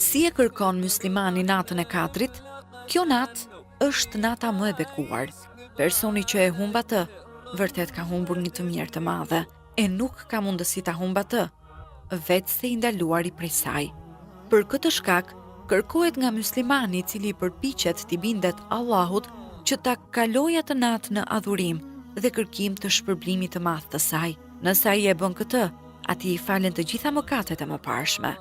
Si e kërkon muslimani natën e katrit? Kjo natë është nata më e bekuar. Personi që e humb atë, vërtet ka humbur një të mirë të madhe, e nuk ka mundësi ta humb atë, vetë se i ndaluari prej saj. Për këtë shkak, kërkohet nga muslimani i cili përpiqet t'i bindet Allahut që ta kalojë atë natë në adhurim dhe kërkim të shpërblimit të madh të saj. Nëse ai e bën këtë, atij i falen të gjitha mëkatet e mëparshme.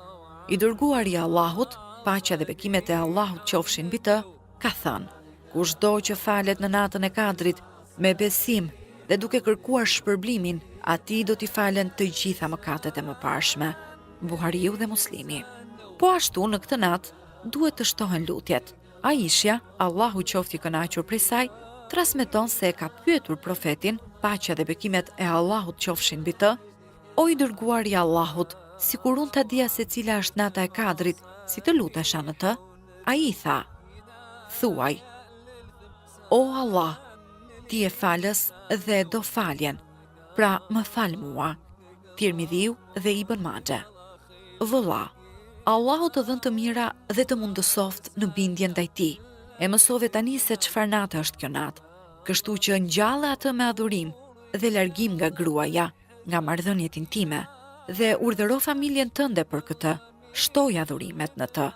I dërguari i Allahut, paqja dhe bekimet e Allahut qofshin mbi të, ka thënë: kushdo që falet në natën e Kadrit me besim dhe duke kërkuar shpërblimin, atij do t'i falen të gjitha mëkatet e mëparshme. Buhariu dhe Muslimi. Po ashtu në këtë natë duhet të shtohen lutjet. Aisha, Allahu qoftë i kënaqur prej saj, transmeton se e ka pyetur profetin, paqja dhe bekimet e Allahut qofshin mbi të: o i dërguari i Allahut, sikur unë ta dija se cila është nata e Kadrit, si të lutesha në të? Ai i tha: thuaj: o Allah, ti e falës dhe do faljen, pra më fal mua. Tirmidhiu dhe Ibn Maxhe. Vëlla, Allahu të dhënë të mira dhe të mundësoft në bindjen ndaj tij. E mësove tani se çfarë nate është kjo natë, kështu që ngjalle atë me adhurim dhe largim nga gruaja, nga marrëdhëniet intime, dhe urdhëro familjen tënde për këtë, shtoj adhurimet në të.